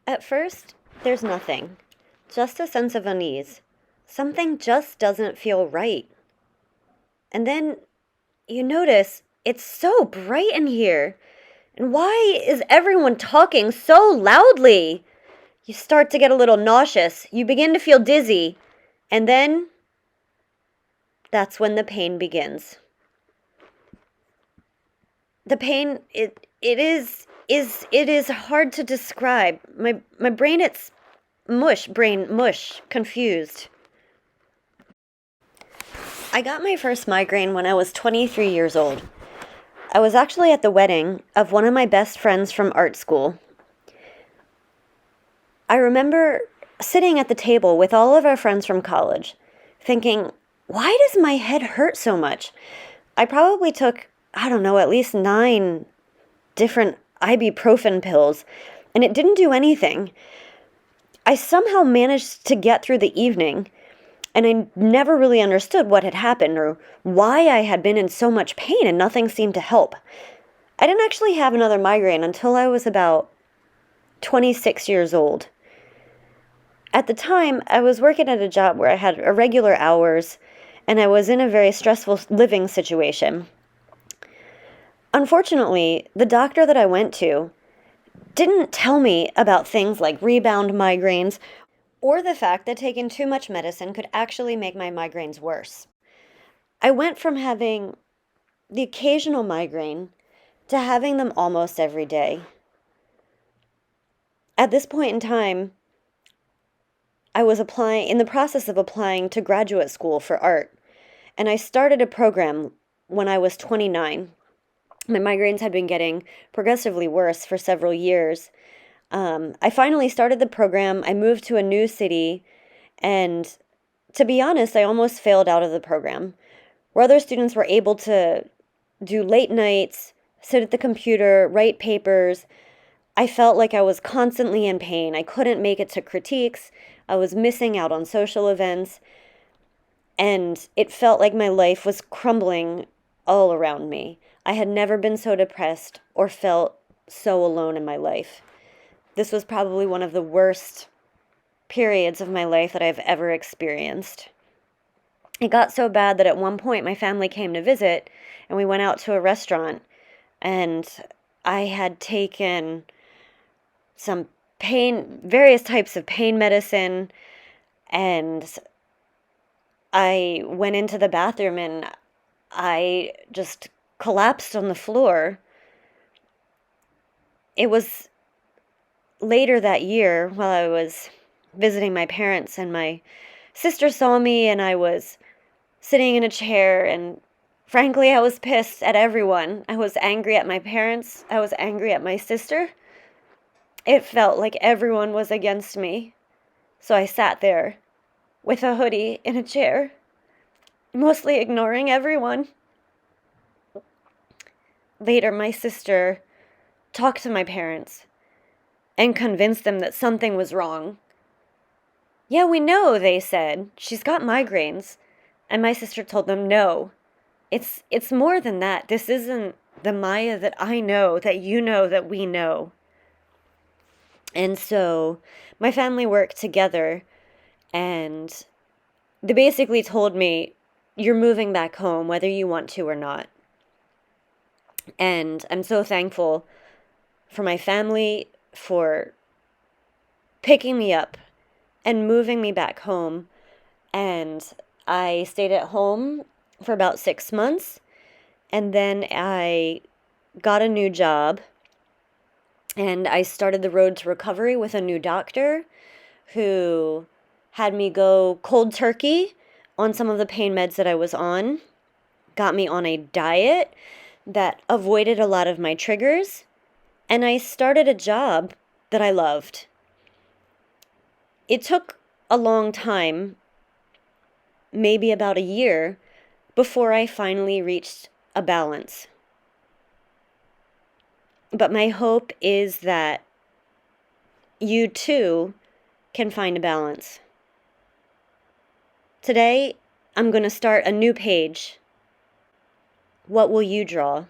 At first, there's nothing, just a sense of unease. Something just doesn't feel right. And then you notice it's so bright in here. And why is everyone talking so loudly? You start to get a little nauseous. You begin to feel dizzy. And then that's when the pain begins. The pain it is hard to describe. My brain it's brain mush, confused. I got my first migraine when I was 23 years old. I was actually at the wedding of one of my best friends from art school. I remember sitting at the table with all of our friends from college, thinking, why does my head hurt so much? I probably took, I don't know, at least 9 different ibuprofen pills, and it didn't do anything. I somehow managed to get through the evening, and I never really understood what had happened or why I had been in so much pain and nothing seemed to help. I didn't actually have another migraine until I was about 26 years old. At the time, I was working at a job where I had irregular hours, and I was in a very stressful living situation. Unfortunately, the doctor that I went to didn't tell me about things like rebound migraines or the fact that taking too much medicine could actually make my migraines worse. I went from having the occasional migraine to having them almost every day. At this point in time, I was in the process of applying to graduate school for art, and I started a program when I was 29. My migraines had been getting progressively worse for several years. I finally started the program. I moved to a new city, and to be honest, I almost failed out of the program. Where other students were able to do late nights, sit at the computer, write papers, I felt like I was constantly in pain. I couldn't make it to critiques. I was missing out on social events, and it felt like my life was crumbling all around me. I had never been so depressed or felt so alone in my life. This was probably one of the worst periods of my life that I've ever experienced. It got so bad that at one point my family came to visit and we went out to a restaurant, and I had taken various types of pain medicine, and I went into the bathroom and I just collapsed on the floor. It was later that year while I was visiting my parents, and my sister saw me and I was sitting in a chair, and frankly, I was pissed at everyone. I was angry at my parents. I was angry at my sister. It felt like everyone was against me. So I sat there with a hoodie in a chair, mostly ignoring everyone. Later, my sister talked to my parents and convinced them that something was wrong. Yeah, we know, they said. She's got migraines. And my sister told them, no, it's more than that. This isn't the Maya that I know, that you know, that we know. And so my family worked together, and they basically told me, you're moving back home whether you want to or not. And I'm so thankful for my family for picking me up and moving me back home. And I stayed at home for about 6 months, and then I got a new job, and I started the road to recovery with a new doctor who had me go cold turkey on some of the pain meds that I was on, got me on a diet that avoided a lot of my triggers, and I started a job that I loved. It took a long time, maybe about a year, before I finally reached a balance. But my hope is that you too can find a balance. Today, I'm going to start a new page. What will you draw?